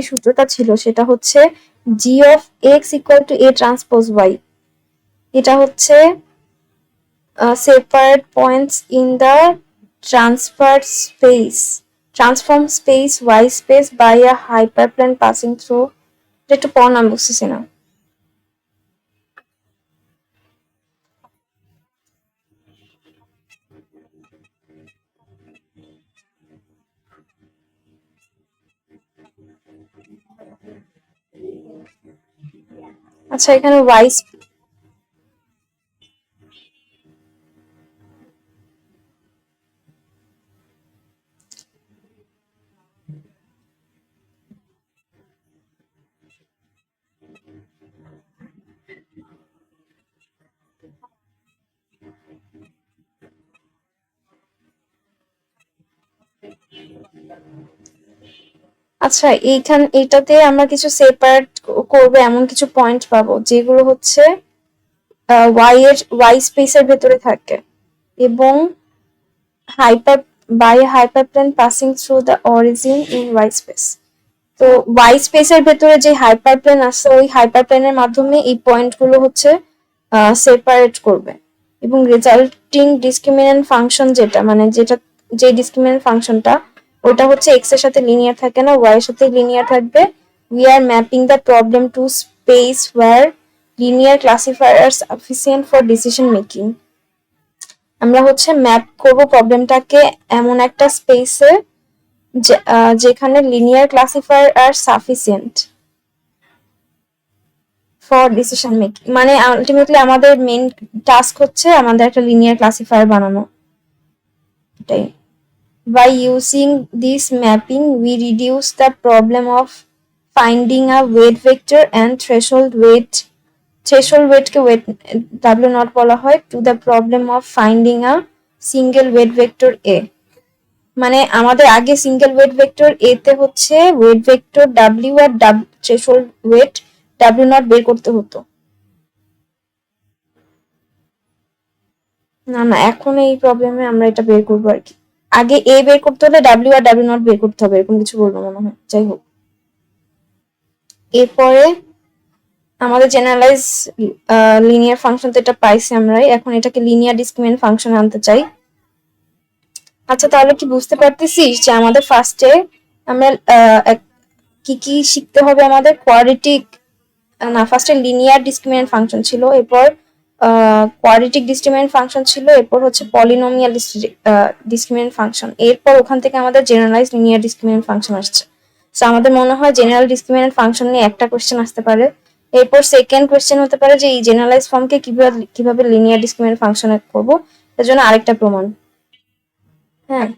সূত্রটা ছিল সেটা হচ্ছে g of x equal to a transpose y। এটা হচ্ছে separate points in the transform space y space by a hyperplane passing through। এটা একটু পড়, আমি বুঝতেছি না। আচ্ছা, এখানে y আচ্ছা, এটাতে আমরা কিছু সেপারেট করবো এমন কিছু পয়েন্ট পাবো যেগুলো হচ্ছে y স্পেসের ভেতরে থাকে এবং hyper by hyperplane passing through the origin in y space. তো y স্পেসের ভেতরে যে হাইপারপ্লেন আছে ওই হাইপারপ্লেনের মাধ্যমে এই পয়েন্টগুলো হচ্ছে সেপারেট করবে এবং রেজাল্টিং ডিসক্রিমিনেন্ট ফাংশন যেটা মানে যে ডিসক্রিমিনেন্ট ফাংশনটা ওটা হচ্ছে x এর সাথে লিনিয়ার থাকে না, y এর সাথে লিনিয়ার থাকবে। We are mapping the problem to space where linear classifier are sufficient for decision making. আমরা হচ্ছে ম্যাপ করব প্রবলেমটাকে এমন একটা স্পেসে যেখানে linear classifier are sufficient for decision making. মানে আলটিমেটলি আমাদের মেইন টাস্ক হচ্ছে আমাদের একটা লিনিয়ার ক্লাসিফায়ার বানানো, এটাই। By using this mapping, we reduce the problem of finding a weight vector and threshold weightকে weight W not বলা হয় to the problem of finding a single weight vector A। মানে আমাদের আগে সিঙ্গেল ওয়েট ভেক্টর এ তে হচ্ছে weight vector W আর threshold weight W naught বের করতে হতো। না না, এখন এই প্রবলেমে আমরা এটা বের করবো আর কি। আগে এ বের করতে হলে ডাব্লিউ আর ডাব্লিউ নট বের করতে হবে, এরকম কিছু বলবো মনে হয়। যাই হোক, এরপরে আমাদের জেনারেলাইজ লিনিয়ার ফাংশন তো এটা পাইছি আমরাই, এখন এটাকে লিনিয়ার ডিসক্রিমিনেন্ট ফাংশন আনতে চাই। আচ্ছা, তাহলে কি বুঝতে পারতেছিস যে আমাদের ফার্স্টে আমরা কি কি শিখতে হবে? আমাদের কোয়াড্রেটিক না, ফার্স্টে লিনিয়ার ডিসক্রিমিনেন্ট ফাংশন ছিল, এরপর কোয়াড্রেটিক ডিসক্রিমিনেন্ট ফাংশন ছিল, এরপর হচ্ছে পলিনোমিয়াল ডিসক্রিমিনেন্ট ফাংশন, এরপর ওখান থেকে আমাদের জেনারেলাইজ লিনিয়ার ডিসক্রিমিনেন্ট ফাংশন আসছে। সো আমাদের মনে হয় জেনারেল ডিসক্রিমিনেন্ট ফাংশন নিয়ে একটা কোশ্চেন আসতে পারে। এরপর সেকেন্ড কোশ্চেন হতে পারে যে এই জেনারেলাইজ ফর্মকে কিভাবে লিনিয়ার ডিসক্রিমিনেন্ট ফাংশনে করবো, এর জন্য আরেকটা প্রমাণ। হ্যাঁ,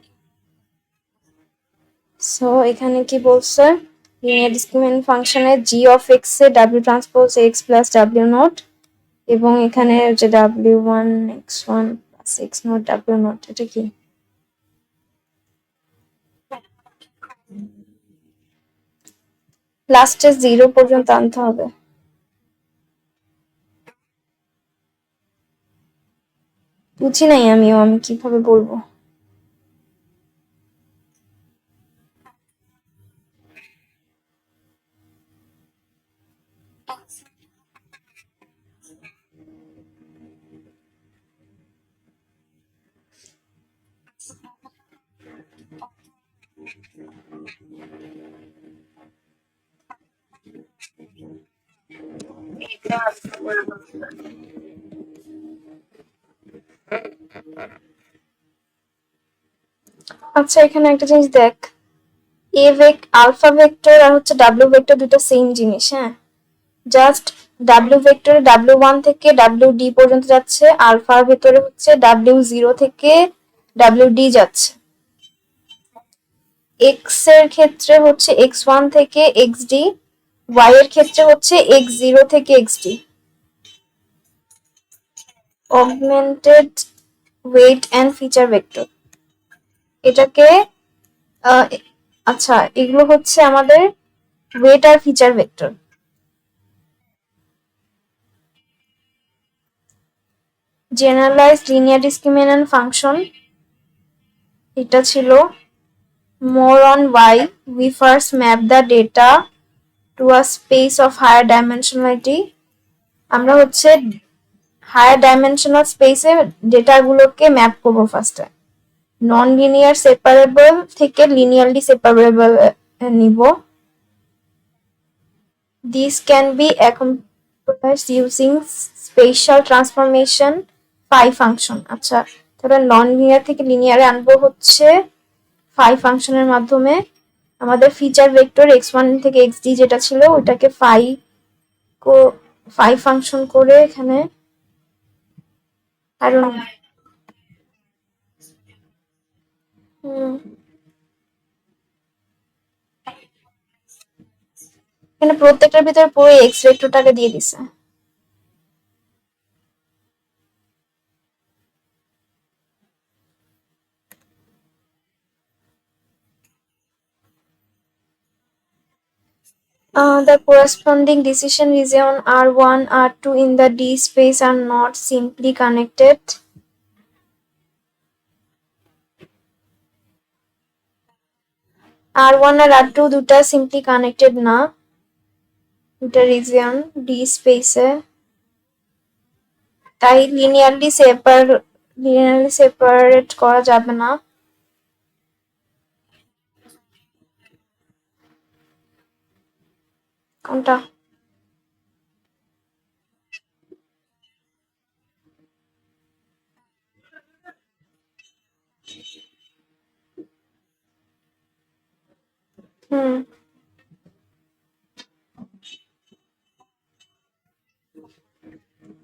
সো এখানে কি বলছে, লিনিয়ার ডিসক্রিমিনেন্ট ফাংশনে জি অফ এক্স এ W transpose X plus W naught, এবং এখানে যে W one X one plus X naught W naught, এটা কি লাস্টে জিরো পর্যন্ত আনতে হবে। বুঝি নাই আমি কিভাবে বলবো। আচ্ছা, এখানে একটা জিনিস দেখ, আলফা ভেক্টর আর হচ্ছে ডাব্লিউ ভেক্টর দুটো সেম জিনিস। হ্যাঁ, জাস্ট ডাব্লিউ ভেক্টরে ডাব্লিউ ওয়ান থেকে ডাব্লিউ ডি পর্যন্ত যাচ্ছে, আলফার ভেতরে হচ্ছে ডাব্লিউ জিরো থেকে ডাব্লিউ ডি যাচ্ছে। এক্স এর ক্ষেত্রে হচ্ছে এক্স ওয়ান থেকে এক্স ডি, ওয়াই এর ক্ষেত্রে হচ্ছে এক্স জিরো থেকে X D. Augmented weight and feature vector, এটাকে আচ্ছা, এগুলো হচ্ছে আমাদের ওয়েট আর feature vector. Generalised linear discriminant function এটা ছিল More on why we first map the data to a space of higher dimensionality. আমরা হচ্ছে হায়ার ডাইমেনশনাল স্পেসে ডেটাগুলোকে ম্যাপ করবো ফার্স্টে, নন লিনিয়ার সেপারেবল থেকে লিনিয়ারলি সেপারেবল নিব। These can be accomplished using spatial transformation phi function. আচ্ছা, তাহলে non linear থেকে লিনিয়ারে আনবো হচ্ছে phi ফাংশনের মাধ্যমে। আমাদের ফিচার ভেক্টর x1 থেকে xd যেটা ছিল ওটাকে phi ফাংশন করে এখানে আর এখানে প্রত্যেকটার ভিতরে পুরো এক্স ভেক্টরটাকে দিয়ে দিছে। The corresponding decision region R1, R2 in the D space are not simply connected. R1 R R2 দুটা simply connected না, দুটা রিজিয়ন ডি স্পেসে, তাই লিনিয়ারলি সেপারেট করা যাবে না। কোনটা? হুম,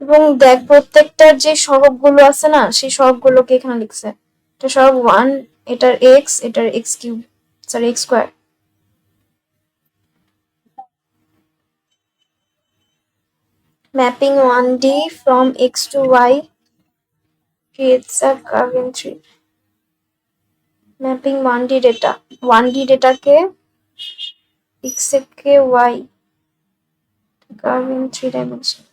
এবং দেখ প্রত্যেকটার যে সহগগুলো আছে না সেই সহগগুলোকে এখানে লিখছে। এটা সহগ 1, এটার x, এটার x cube, sorry x square. Mapping 1D from x to y creates a curve in 3. Mapping 1D data, 1D ডেটাকে x থেকে y curve in 3 dimension.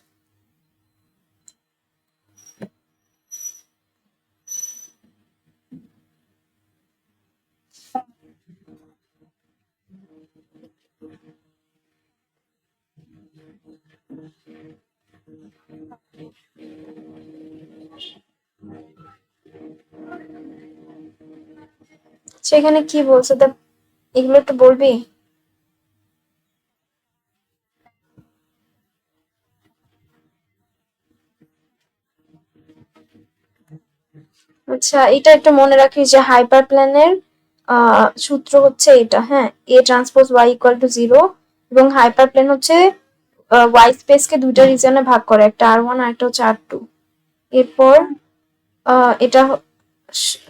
সেখানে কি বলছে তা এগুলো একটু বলবি? আচ্ছা, এটা একটু মনে রাখিস যে হাইপার প্লেনের সূত্র হচ্ছে এটা, হ্যাঁ, A transpose Y equal to 0, এবং হাইপার প্লেন হচ্ছে ওয়াই স্পেসকে দুইটা রিজনে ভাগ করে, একটা R1 আর একটা হচ্ছে R2। এরপর এটা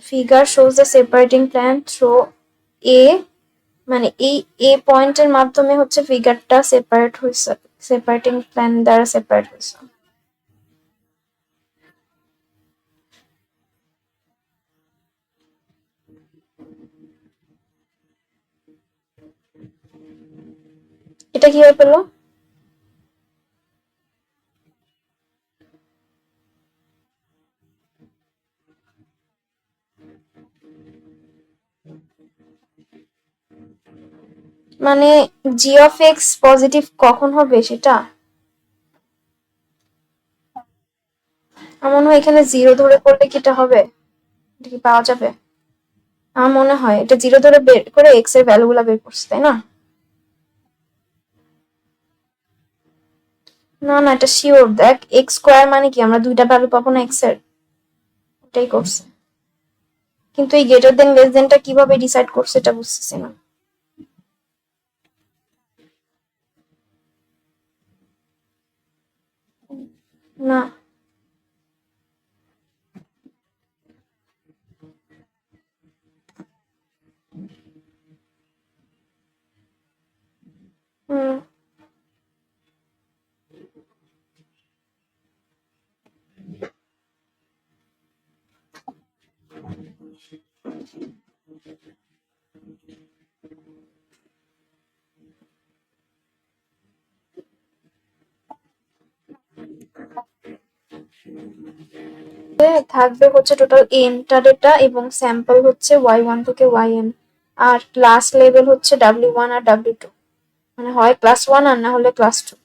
figure shows the separating plan through a, মানে এই এ পয়েন্টের মাধ্যমে হচ্ছে ফিগারটা সেপারেট হয়েছে, সেপারেটিং প্ল্যান দ্বারা সেপারেট হয়েছে। এটা কিভাবে পেলো? মানে জি অফ এক্স পজিটিভ কখন হবে সেটা? আমার মনে হয় এখানে 0 ধরে করলে কি এটা হবে? এটা কি পাওয়া যাবে? আমার মনে হয় এটা 0 ধরে বের করে এক্স এর ভ্যালুগুলো বের করছে, তাই না? না না, এটা শিওর। দেখ এক্স স্কোয়ার মানে কি আমরা দুইটা ভ্যালু পাবো না এক্স এর, ওটাই করছে। কিন্তু এই গ্রেটার দেন লেস দেনটা কিভাবে ডিসাইড করছে এটা বুঝতেছি না। না। হুম। থাকবে হচ্ছে টোটাল এনটা ডেটা এবং স্যাম্পল হচ্ছে y1 থেকে yn, আর ক্লাস লেভেল হচ্ছে W1 আর W2, মানে হয় ক্লাস 1 আর না হলে ক্লাস 2।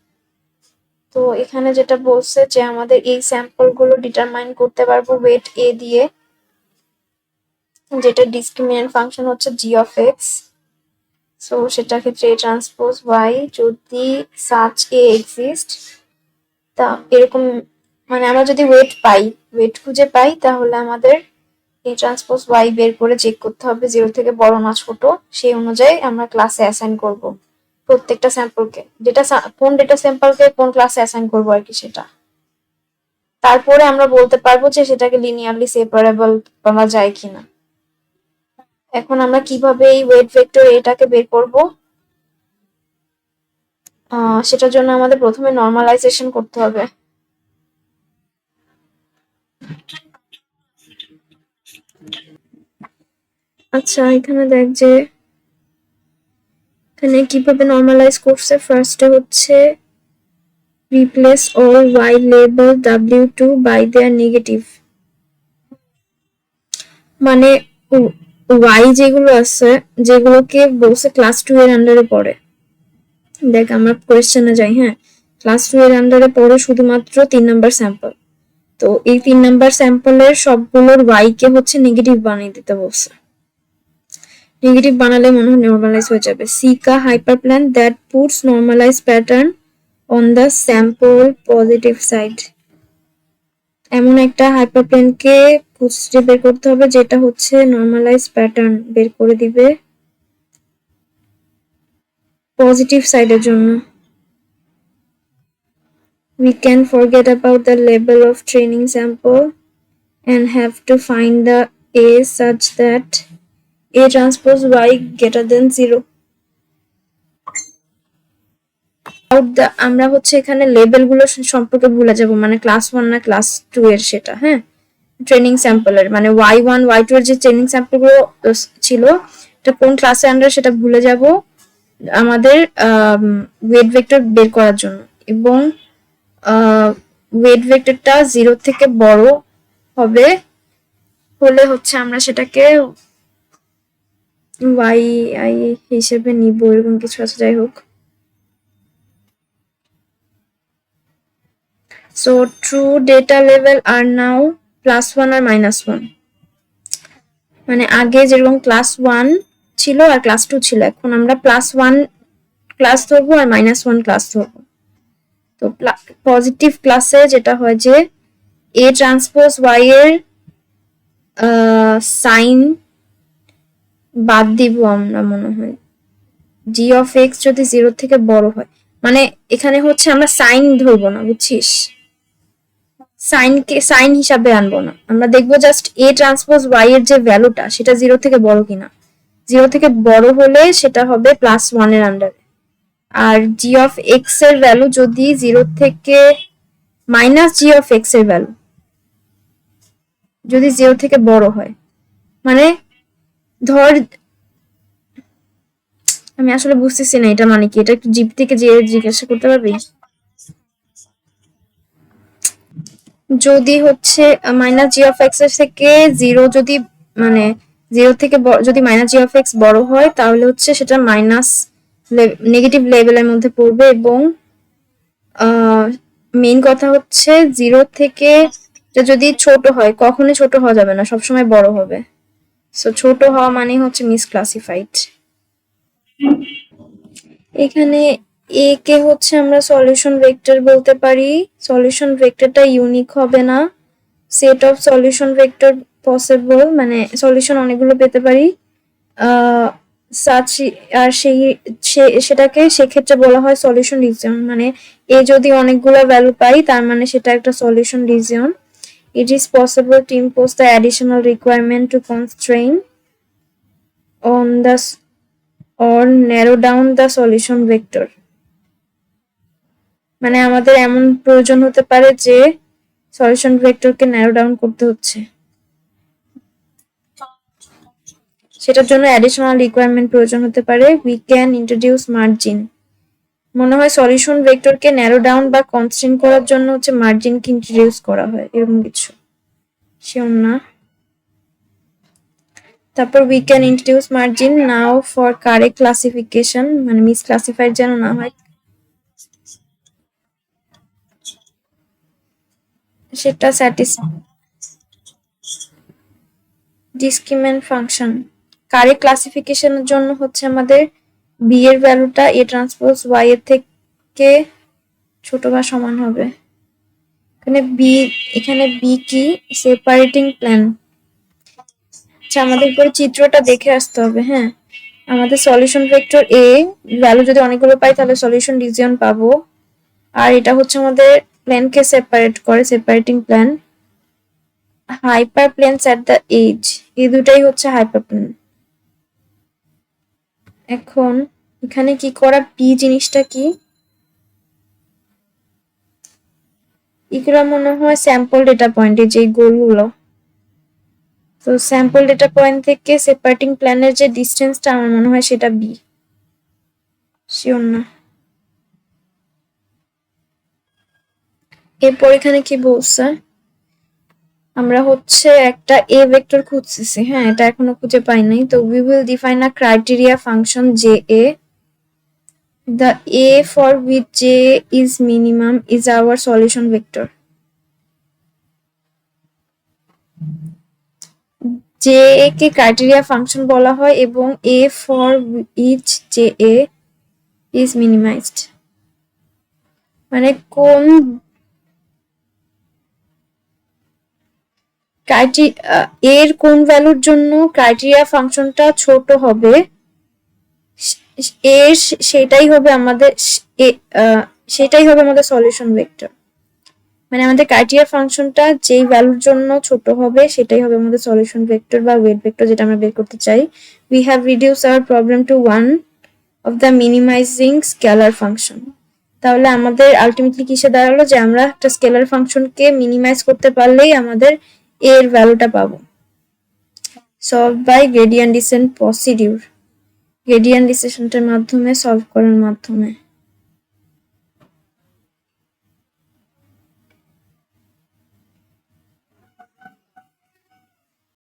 তো এখানে যেটা বলছে যে আমাদের এই স্যাম্পল গুলো ডিটারমাইন করতে পারবো ওয়েট A দিয়ে, যেটা ডিসক্রিমিনেন্ট ফাংশন হচ্ছে g of x। সো সেটার ক্ষেত্রে A ট্রান্সপোজ y যদি such A exist, তা এরকম মানে আমরা যদি ওয়েট খুঁজে পাই তাহলে আমাদের A ট্রান্সপোজ y বের করে চেক করতে হবে 0 থেকে বড় না ছোট, সেই অনুযায়ী আমরা ক্লাসে অ্যাসাইন করব প্রত্যেকটা স্যাম্পলকে, কোন ডেটা স্যাম্পলকে কোন ক্লাসে অ্যাসাইন করবো আর কি সেটা। তারপরে আমরা বলতে পারবো যে সেটাকে লিনিয়ারলি সেপারেবল বলা যায় কিনা। এখন আমরা কিভাবে এই ওয়েট ভেক্টর এটাকে বের করব, সেটার জন্য আমাদের প্রথমে নরমালাইজেশন করতে হবে। আচ্ছা এখানে দেখ যে এখানে কিভাবে নরমালাইজ করছে। ফার্স্টে হচ্ছে replace all y label w2 by their negative, মানে y যেগুলো আছে যেগুলোকে বলছে ক্লাস 2 এর আন্ডারে পড়ে। দেখ আমরা কোয়েশ্চেনে যাই, হ্যাঁ ক্লাস 2 এর আন্ডারে পড়ে শুধুমাত্র 3 নাম্বার স্যাম্পল। তো এই 3 নাম্বার স্যাম্পলের সবগুলোর y কে হচ্ছে নেগেটিভ বানিয়ে দিতে বলছে। নেগেটিভ বানালে মনে হয় নরমালাইজ হয়ে যাবে। seek a hyperplane that puts normalized pattern on the sample positive side, এমন একটা হাইপারপ্লেনকে খুঁজে বের করতে হবে যেটা হচ্ছে নরমালাইজ প্যাটার্ন বের করে দিবে পজিটিভ সাইডের জন্য। We can forget about the label of training sample and have to find the A such that A transpose Y greater than 0. আমরা হচ্ছে এখানে লেবেল গুলো সম্পর্কে ভুলে যাব, মানে ক্লাস 1 না ক্লাস 2 এর সেটা, হ্যাঁ ট্রেনিং স্যাম্পলের মানে y1 y2 এর যে ট্রেনিং স্যাম্পল গুলো ছিল এটা কোন ক্লাসে আমরা সেটা ভুলে যাব আমাদের ওয়েট ভেক্টর বের করার জন্য। এবং ওয়েট ভেক্টরটা 0 থেকে বড় হবে হলে হচ্ছে আমরা সেটাকে y i হিসেবে নিব, এরকম কিছু আছে, যাই হোক। So true data level are now +1 আর -1, মানে আগে যেরকম ক্লাস 1 ছিল আর ক্লাস 2 ছিল, এখন আমরা +1 ক্লাস ধরবো আর -1 ক্লাস ধরবো। তো পজিটিভ ক্লাসে যেটা হয় যে A ট্রান্সপোজ y এর সাইন বাদ দিব আমরা, মনে হয় g of x যদি 0 থেকে বড় হয়, মানে এখানে হচ্ছে আমরা সাইন ধরবো না, বুঝছিস, সাইন হিসাবে আনবো না, আমরা দেখবো জাস্ট A ট্রান্সপোজ y এর যে ভ্যালুটা সেটা 0 থেকে বড় কিনা। 0 থেকে বড় হলে সেটা হবে +1 এর আন্ডারে, আর g of x এর ভ্যালু যদি 0 থেকে -g of x এর ভ্যালু যদি 0 থেকে বড় হয়, মানে ধর আমি আসলে বুঝতেছি না এটা মানে কি, এটা একটু জিপ থেকে যে জিজ্ঞাসা করতে পারবি। যদি হচ্ছে -g of x এর থেকে 0 যদি মানে 0 থেকে যদি -g of x বড় হয় তাহলে হচ্ছে সেটা নেগেটিভ লেভেলের মধ্যে পড়বে। এবং মেইন কথা হচ্ছে 0 থেকে যদি ছোট হয়, কখনোই ছোট হওয়া যাবে না, সবসময় বড় হবে। সো ছোট হওয়া মানে হচ্ছে মিসক্লাসিফাইড। এখানে এ কে হচ্ছে আমরা সলিউশন ভেক্টর বলতে পারি। সলিউশন ভেক্টরটা ইউনিক হবে না, set of solution vector possible, মানে সলিউশন অনেকগুলো পেতে পারি। আর সেটাকে সেক্ষেত্রে বলা হয় সলিউশন রিজিয়ন, মানে এ যদি অনেকগুলো ভ্যালু পাই তার মানে সেটা একটা solution region. It is possible to impose the additional requirement to constrain on the or narrow down the solution vector, মানে আমাদের এমন প্রয়োজন হতে পারে যে সলিউশন ভেক্টরকে ন্যারো ডাউন করতে হচ্ছে, সেটার জন্য অ্যাডিশনাল রিকোয়ারমেন্ট প্রয়োজন হতে পারে। উই ক্যান ইন্ট্রোডিউস মার্জিন, মনে হয় সলিউশন ভেক্টরকে ন্যারো ডাউন বা কনস্ট্রেন করার জন্য হচ্ছে মার্জিনকে ইন্ট্রোডিউস করা হয়, এরকম কিছু, শিওর না। তারপর we can introduce margin now for correct classification, মানে মিসক্লাসিফাইড যেন না হয় সেটা ডিসক্রিমিনেন্ট ফাংশন কারেক্ট ক্লাসিফিকেশনের জন্য হচ্ছে আমাদের বি এর ভ্যালুটা এ ট্রান্সপোজ ওয়াই এর থেকে ছোট বা সমান হবে। এখানে বি কি সেপারেটিং প্ল্যান। আচ্ছা আমাদের পরে চিত্রটা দেখে আসতে হবে। হ্যাঁ, আমাদের সলিউশন ভেক্টর এ ভ্যালু যদি অনেকগুলো পাই তাহলে সলিউশন রিজিয়ন পাবো, আর এটা হচ্ছে আমাদের প্লেনকে সেপারেট করে, separating plane. Hyperplanes at the edge, এই দুটাই হচ্ছে হাইপার প্লেন। এখন এখানে কি করা, পি জিনিসটা কি, এগুলো মনে হয় স্যাম্পল ডেটা পয়েন্টে যে গোলগুলো, তো স্যাম্পল ডেটা পয়েন্ট থেকে সেপারেটিং প্ল্যানের যে ডিস্টেন্সটা আমার মনে হয় সেটা বি, শিওর না। এরপর এখানে কি বলছে, আমরা হচ্ছে একটা এ ভেক্টর খুঁজতেছি। হ্যাঁ, এটা এখনো খুঁজে পাই নাই। তো we will define a criteria function J A, the a for which j is minimum is our solution vector. J K criteria function বলা হয় এবং a for each j a is minimized, মানে কোন এর কোন ভ্যালুর জন্য ক্রাইটেরিয়া ফাংশনটা ছোট হবে এর সেটাই হবে আমাদের সলিউশন ভেক্টর। মানে আমাদের ক্রাইটেরিয়া ফাংশনটা যেই ভ্যালুর জন্য ছোট হবে সেটাই হবে আমাদের সলিউশন ভেক্টর বা ওয়েট ভেক্টর, যেটা আমরা বের করতে চাই। We have reduce our problem to one of the minimizing scalar function. তাহলে আমাদের আলটিমেটলি কিসে দাঁড়ালো, যে আমরা একটা স্কেলার ফাংশনকে মিনিমাইজ করতে পারলেই আমাদের এর ভ্যালুটা পাবো। Solve by gradient descent procedure, gradient ডিসেন্টের মাধ্যমে সলভ করার মাধ্যমে।